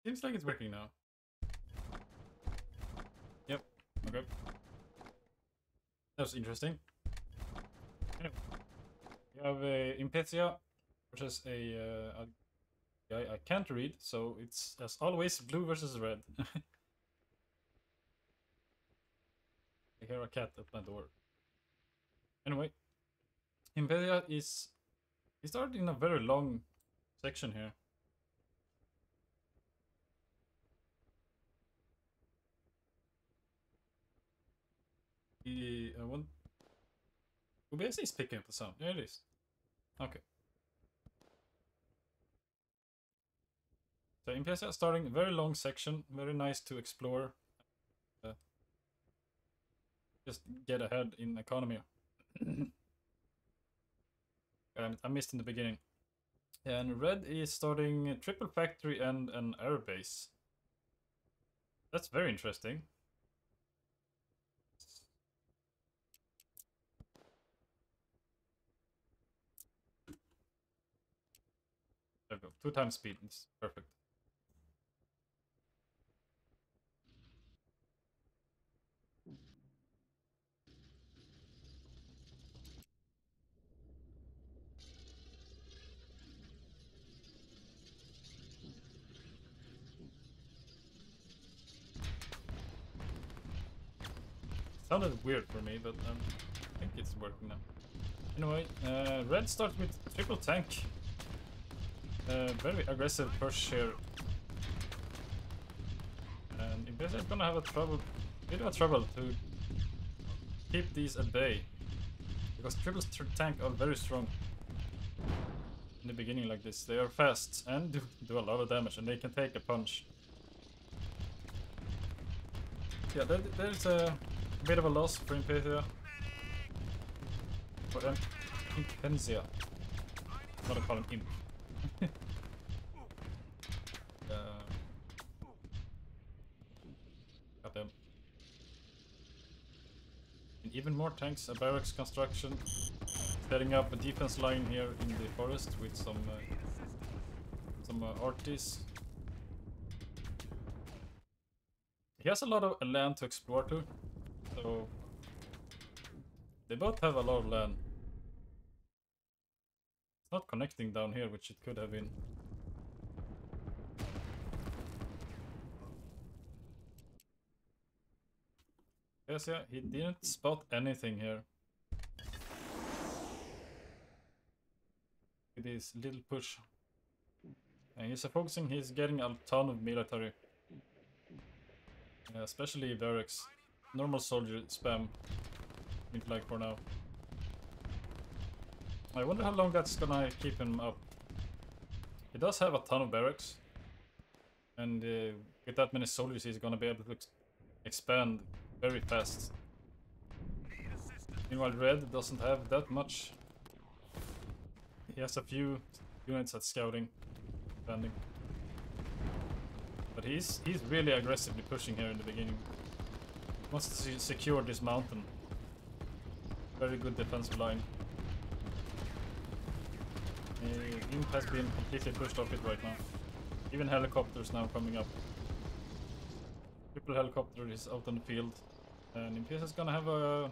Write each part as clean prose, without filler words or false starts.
Seems like it's working now. Yep. Okay. That was interesting. Anyway, we have a Imphenzia, which is a guy I can't read, so it's as always blue versus red. I hear a cat at my door. Anyway, Imphenzia is he started in a very long section here. He want OBS is picking up the sound. There it is. Okay. So Imphenzia starting very long section, very nice to explore. Just get ahead in economy. I missed in the beginning. And red is starting a triple factory and an air base. That's very interesting. There we go. 2 times speed. It's perfect. Sounded weird for me, but I think it's working now. Anyway, red starts with triple tank. Very aggressive push here. And Imphenzia is gonna have a bit of a trouble to keep these at bay. Because triple tank are very strong in the beginning like this. They are fast and do a lot of damage, and they can take a punch. Yeah, there's a bit of a loss for Imphenzia. For Imphenzia. I'm gonna call him Imp. Got them. And even more tanks, a barracks construction. Setting up a defense line here in the forest with some arties. He has a lot of land to explore too, so they both have a lot of land. It's not connecting down here, which it could have been. Yes, yeah, he didn't spot anything here. With his little push. And he's focusing, he's getting a ton of military. Especially barracks. Normal soldier spam. Like for now. I wonder how long that's gonna keep him up. He does have a ton of barracks. And with that many soldiers, he's gonna be able to expand very fast. Meanwhile, red doesn't have that much. He has a few units at scouting, expanding. But he's really aggressively pushing here in the beginning. Wants to secure this mountain. Very good defensive line. Imp has been completely pushed off it right now. Even helicopters now coming up. Triple helicopter is out on the field. And Imphenzia is gonna have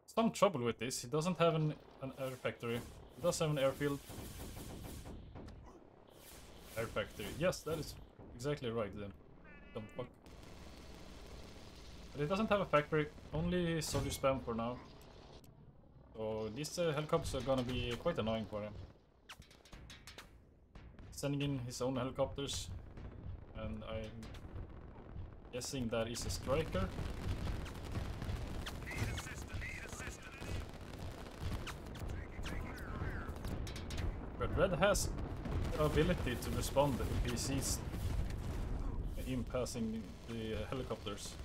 some trouble with this. He doesn't have an air factory. He does have an airfield. Air factory. Yes, that is exactly right then. Dumb fuck. But he doesn't have a factory. Only soldier spam for now. So these helicopters are gonna be quite annoying for him. Sending in his own helicopters. And I'm guessing that is a striker. But red has the ability to respond if he sees him passing the helicopters.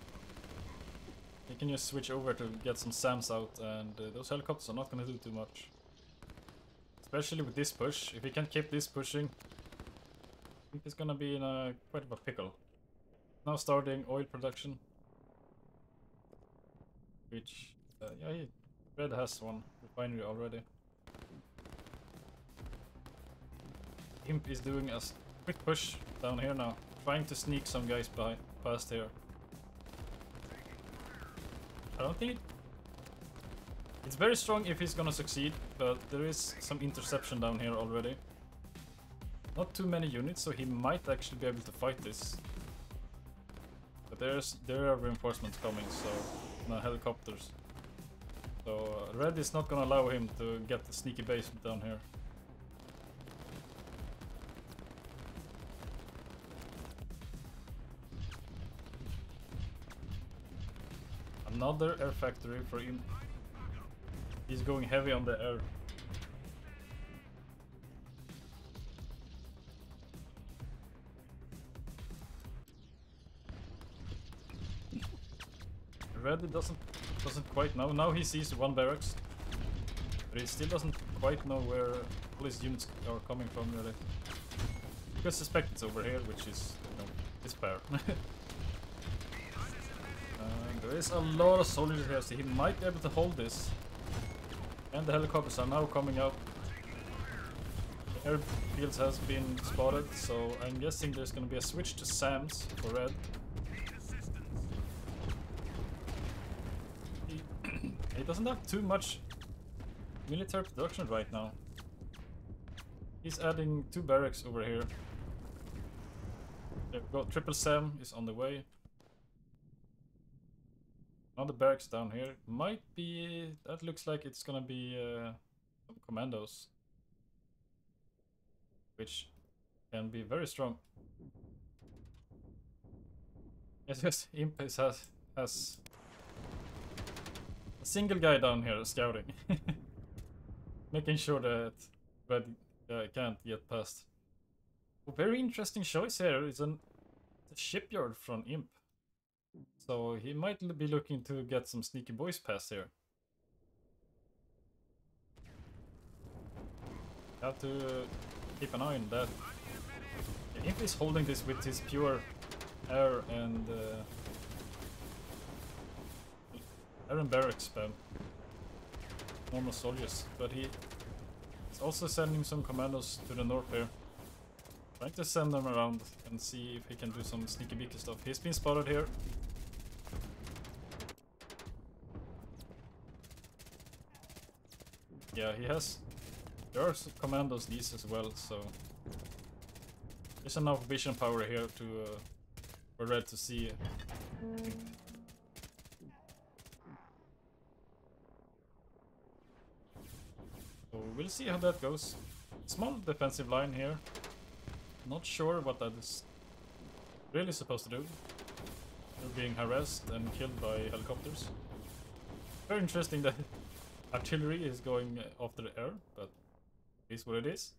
He can just switch over to get some SAMs out, and those helicopters are not going to do too much. Especially with this push. If he can keep this pushing, I think he's going to be in quite of a pickle. Now starting oil production. Which, yeah, red has one refinery already. Imp is doing a quick push down here now. Trying to sneak some guys past here. I don't think it's very strong if he's gonna succeed, but there is some interception down here already. Not too many units, so he might actually be able to fight this. But there are reinforcements coming, so no helicopters. So Red is not gonna allow him to get the sneaky base down here. Another air factory for him. He's going heavy on the air. Red doesn't quite know. Now he sees one barracks, but he still doesn't quite know where all his units are coming from really. You can suspect it's over here, which is, you know, it's fair. There is a lot of soldiers here, so he might be able to hold this. And the helicopters are now coming out. Airfields has been spotted, so I'm guessing there's going to be a switch to SAMs for Red. He doesn't have too much military production right now. He's adding 2 barracks over here. They've got triple SAM is on the way. Another barracks down here. Might be... that looks like it's gonna be some commandos. Which can be very strong. Yes, Imphenzia has a single guy down here scouting. Making sure that Red can't get past. A very interesting choice here is a shipyard from Imp. So he might be looking to get some sneaky boys past here. Have to keep an eye on that. Imp is holding this with his pure air and barracks spam. Normal soldiers, but he is also sending some commandos to the north here. Trying to send them around and see if he can do some sneaky beaky stuff. He's been spotted here. Yeah, he has. There are some commandos these as well, so there's enough vision power here to for Red to see. So we'll see how that goes. Small defensive line here. Not sure what that is really supposed to do. They're being harassed and killed by helicopters. Very interesting that artillery is going after the air, but it is what it is.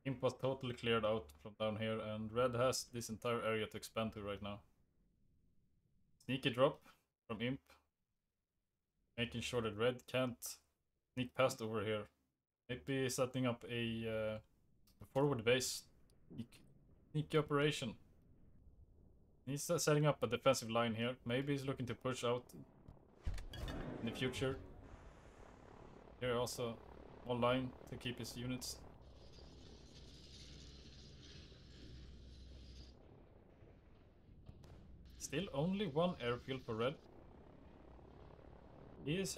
Imp was totally cleared out from down here, and Red has this entire area to expand to right now. Sneaky drop from Imp. Making sure that Red can't sneak past over here. Maybe setting up a forward base. Sneaky operation. He's setting up a defensive line here. Maybe he's looking to push out in the future. Here also one line to keep his units. Still only one airfield for Red. He has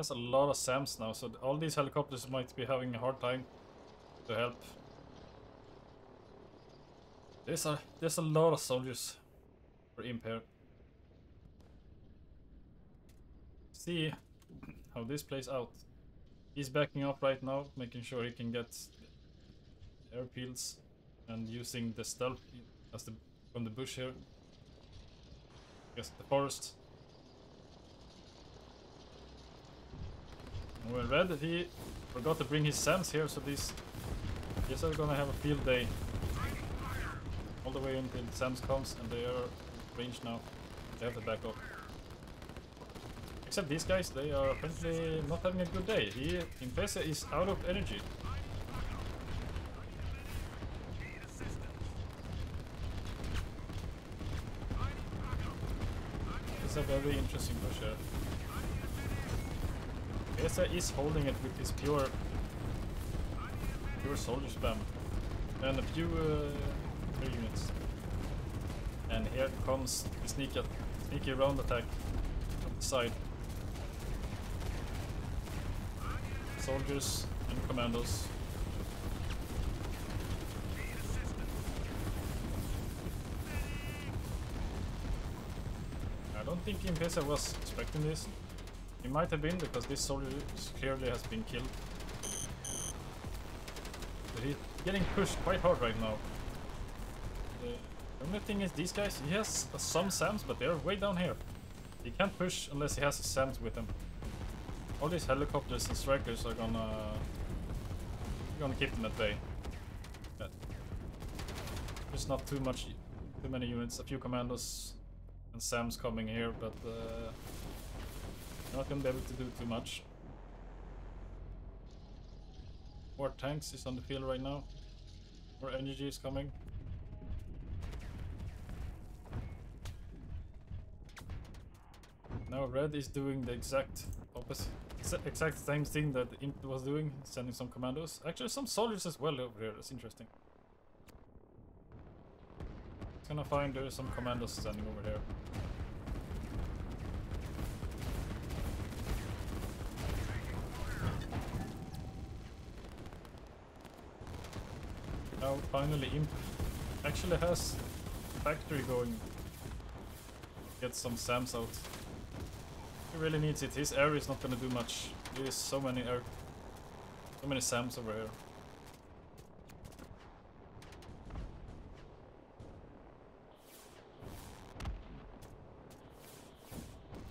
a lot of SAMs now, so all these helicopters might be having a hard time to help. There's a lot of soldiers for Imp here. See how this plays out. He's backing up right now, making sure he can get airfields and using the stealth as from the bush here. Yes, the forest. Well, Red, he forgot to bring his SAMs here, so these are gonna have a field day. All the way until the SAMs comes, and they are ranged now. They have to back up. Except these guys, they are apparently not having a good day. Imphenzia is out of energy. It's a very interesting push here. Imphenzia is holding it with his pure soldier spam. And a few air units. And here comes the sneaky round attack from the side. Soldiers and commandos. I don't think Imphenzia was expecting this. He might have been, because this soldier clearly has been killed. But he's getting pushed quite hard right now. The only thing is, these guys, he has some SAMs, but they're way down here. He can't push unless he has his SAMs with him. All these helicopters and strikers are gonna keep them at bay. But there's not too many units. A few commandos and SAMs coming here, but not gonna be able to do too much. More tanks is on the field right now. More energy is coming. Now Red is doing the exact opposite, exact same thing that Imp was doing, sending some commandos. Actually, some soldiers as well over here. That's interesting. It's gonna find there's some commandos standing over here. Now finally Imp actually has a factory going. Get some SAMs out. He really needs it. His area is not gonna do much. There is so many SAMs over here.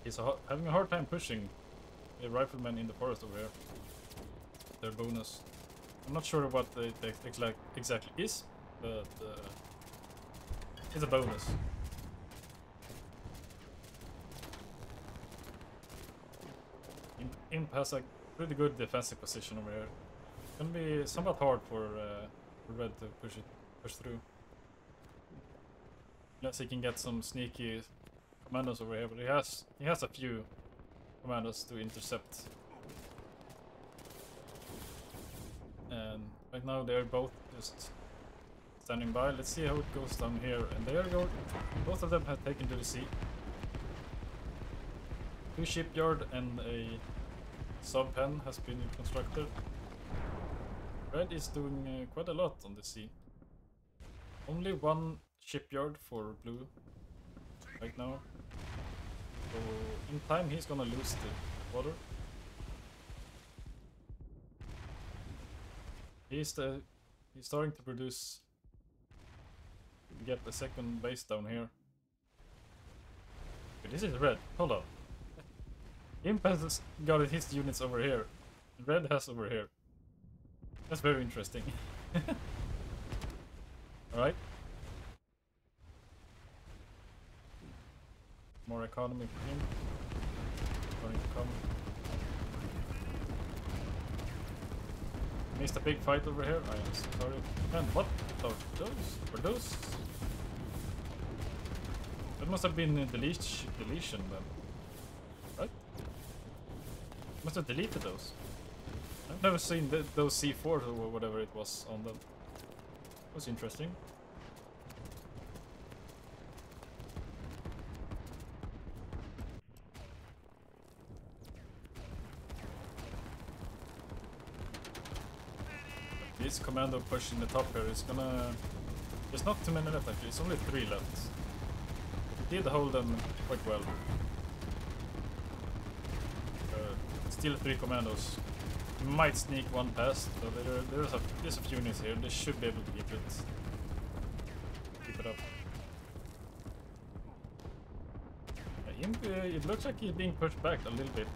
He's having a hard time pushing the riflemen in the forest over here. Their bonus. I'm not sure what the exactly is, but it's a bonus. Imp has a pretty good defensive position over here. It's gonna be somewhat hard for Red to push through. Unless he can get some sneaky commandos over here, but he has a few commandos to intercept. And right now they're both just standing by. Let's see how it goes down here. And there you go. Both of them have taken to the sea. 2 shipyard and a sub-pen has been constructed. Red is doing quite a lot on the sea. Only 1 shipyard for blue right now. So in time he's gonna lose the water. He's starting to produce. Get the second base down here. Okay, this is Red. Hold on. Imp has got his units over here. Red has over here. That's very interesting. Alright. More economy for him. Going to come. Missed a big fight over here. I am so sorry. And what are those? That must have been a deletion then. Right? Must have deleted those. I've never seen those C4 or whatever it was on them. That was interesting. This commando push in the top here is gonna... There's not too many left actually, it's only 3 left. He did hold them quite well. Still 3 commandos. He might sneak 1 past, so there's a few units here. They should be able to keep it up. Imp, it looks like he's being pushed back a little bit.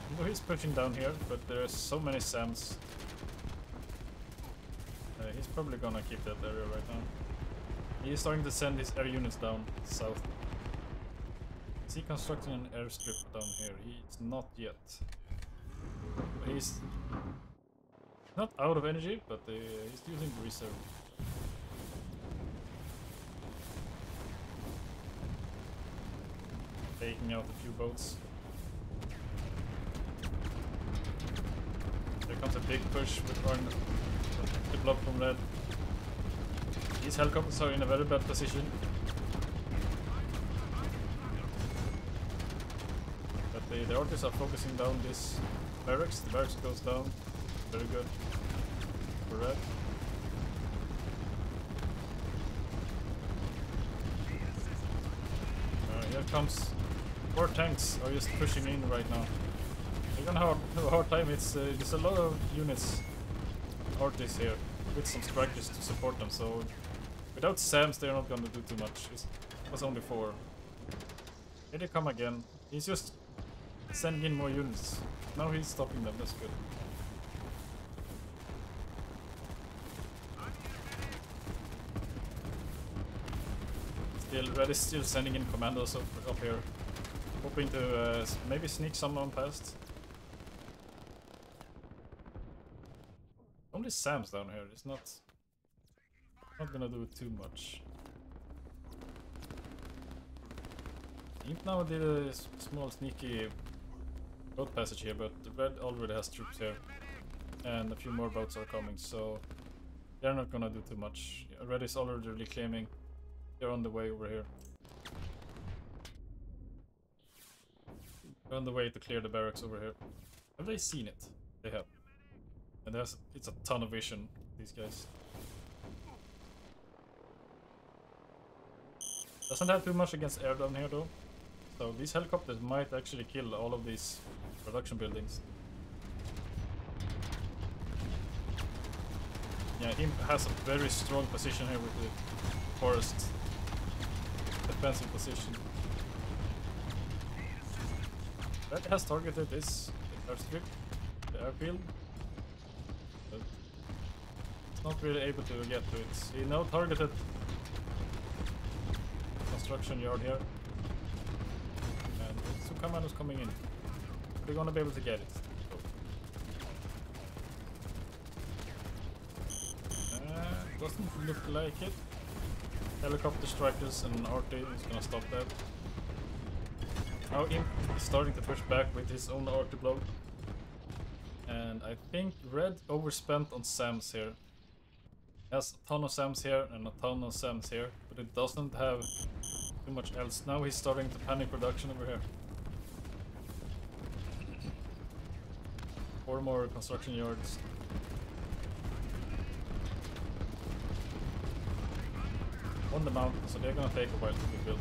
Even though he's pushing down here, but there's so many SAMs. He's probably gonna keep that area right now. He's starting to send his air units down south. Is he constructing an airstrip down here? He's not yet. But he's not out of energy, but he's using the reserve. Taking out a few boats. There comes a big push with Arn. The blob from red. These helicopters are in a very bad position. But the artists are focusing down this barracks. The barracks goes down. Very good for red. Here comes 4 tanks are just pushing in right now. They're gonna have a hard time. There's a lot of units, artists here, with some strikers to support them. So without SAMs, they're not gonna do too much. It was only 4. Here they come again. He's just sending in more units. Now he's stopping them. That's good. Red is still sending in commandos up here, hoping to maybe sneak someone past. Only SAMs down here. It's not gonna do too much. Imp now did a small sneaky boat passage here, but the red already has troops here, and a few more boats are coming, so they're not gonna do too much. Red is already reclaiming. They're on the way over here. They're on the way to clear the barracks over here. Have they seen it? They have. And it's a ton of vision, these guys. Doesn't have too much against air down here though. So these helicopters might actually kill all of these production buildings. Yeah, Imp has a very strong position here with the forest. Defensive position. Red has targeted this airstrip, the airfield, but it's not really able to get to it. He now targeted construction yard here, and there's 2 commandos coming in. They're gonna be able to get it. Doesn't look like it. Helicopter strikers and RT is gonna stop that. Now Imp is starting to push back with his own RT blow. And I think red overspent on SAMs here. Has a ton of SAMs here and a ton of SAMs here, but it doesn't have too much else. Now he's starting to panic production over here. 4 more construction yards. On the mountain, so they're gonna take a while to be built.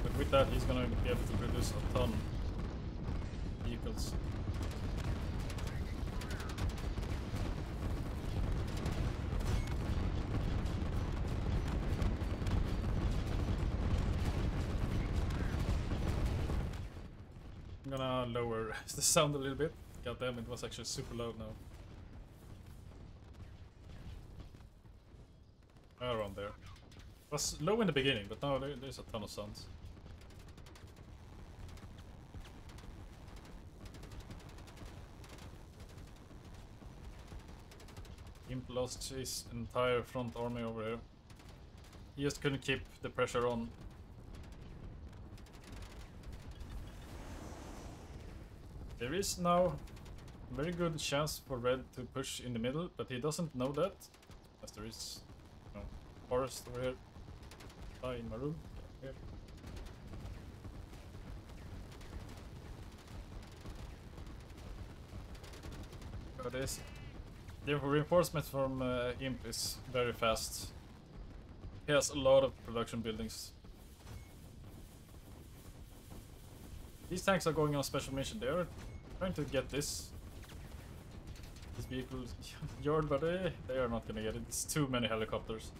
But with that, he's gonna be able to produce a ton of vehicles. I'm gonna lower the sound a little bit. God damn, it was actually super loud now. Around there. It was low in the beginning, but now there's a ton of sounds. Imp lost his entire front army over here. He just couldn't keep the pressure on. There is now a very good chance for red to push in the middle, but he doesn't know that, as there is forest over here. In my room. Here. But the reinforcement from Imp is very fast. He has a lot of production buildings. These tanks are going on a special mission. They are trying to get this vehicle yard, but they are not gonna get it. It's too many helicopters.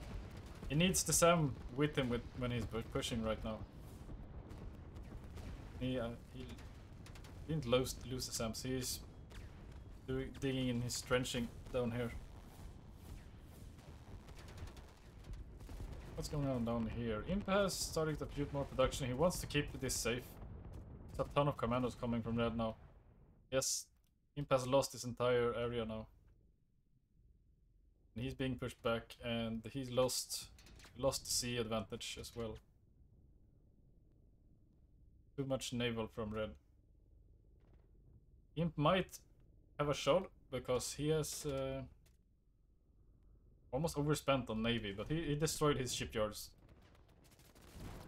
He needs the SAM with him when he's pushing right now. He didn't lose the SAMs. He's digging in his trenching down here. What's going on down here? Imp has started to build more production. He wants to keep this safe. There's a ton of commandos coming from red now. Yes, Imp has lost his entire area now. And he's being pushed back, and he's lost the sea advantage as well. Too much naval from red. Imp might have a shot because he has almost overspent on Navy, but he destroyed his shipyards.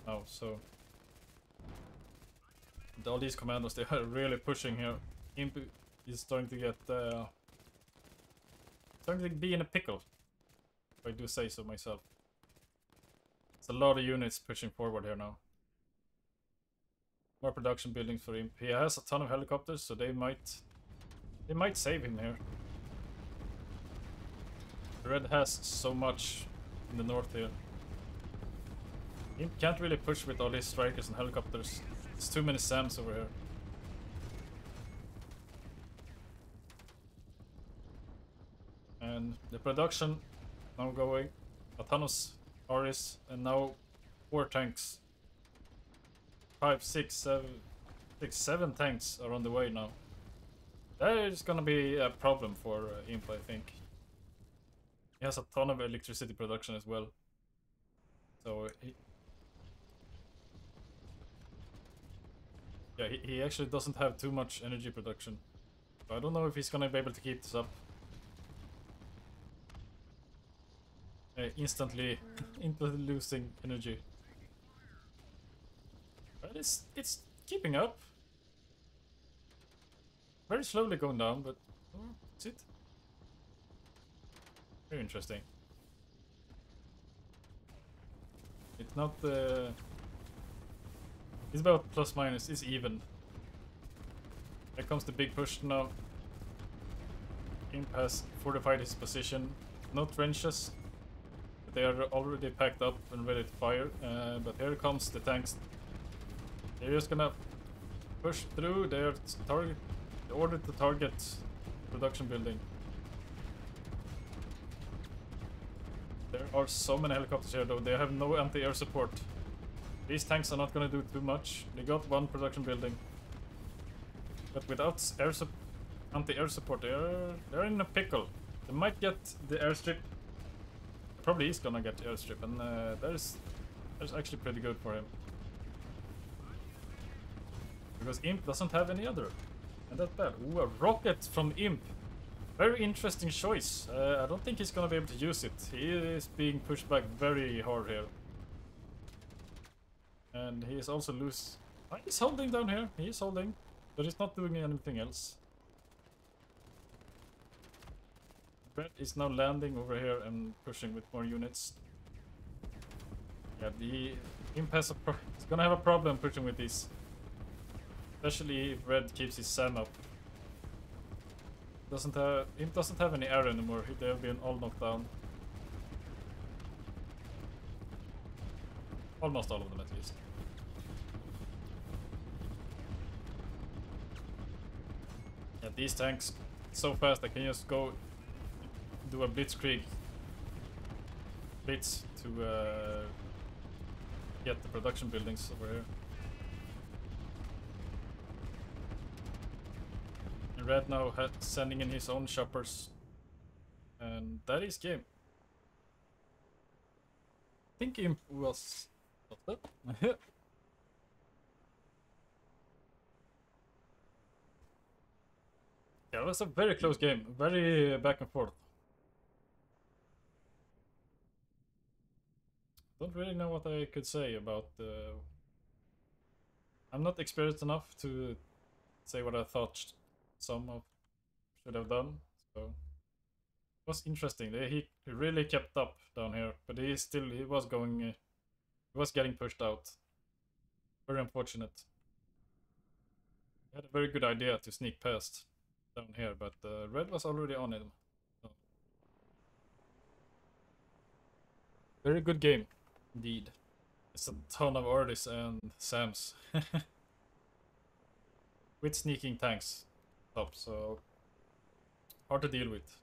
Oh, so all these commandos, they are really pushing here. Imp is starting to get starting to be in a pickle, if I do say so myself. It's a lot of units pushing forward here now. More production buildings for him. He has a ton of helicopters, so they might save him here. Red has so much in the north here. He can't really push with all his strikers and helicopters. There's too many SAMs over here. And the production now going. A ton of Aris and now 4 tanks. 5, 6, 7 tanks are on the way now. That is gonna be a problem for Imp, I think. He has a ton of electricity production as well. So he actually doesn't have too much energy production. So I don't know if he's gonna be able to keep this up. Instantly losing energy. But it's keeping up. Very slowly going down, but that's it. Very interesting. It's not it's about plus minus, it's even. Here comes the big push now. Imp has fortified his position. No trenches. But they are already packed up and ready to fire. But here comes the tanks. They're just gonna push through. They are ordered to target production building. There are so many helicopters here though. They have no anti-air support. These tanks are not gonna do too much. They got 1 production building. But without anti-air support, they're in a pickle. They might get the airstrip. Probably is gonna get the airstrip, and that's actually pretty good for him. Because Imp doesn't have any other. And that's bad. Ooh, a rocket from Imp. Very interesting choice. I don't think he's gonna be able to use it. He is being pushed back very hard here. And he is also loose. He's holding down here. He is holding. But he's not doing anything else. Red is now landing over here and pushing with more units. Yeah, the Imp has he's gonna have a problem pushing with these. Especially if Red keeps his SAM up. Imp doesn't have any air anymore. They have been all knocked down. Almost all of them at least. Yeah, these tanks so fast I can just go do a blitzkrieg blitz to get the production buildings over here. And Red now sending in his own choppers, and that is game. I think Imp was yeah, it was a very close game, very back and forth. Don't really know what I could say about I'm not experienced enough to say what I thought some of should have done, so it was interesting. He really kept up down here, but he was getting pushed out. Very unfortunate. He had a very good idea to sneak past down here, but Red was already on him. So. Very good game, indeed. It's a ton of Ordis and Sams. With sneaking tanks top, so hard to deal with.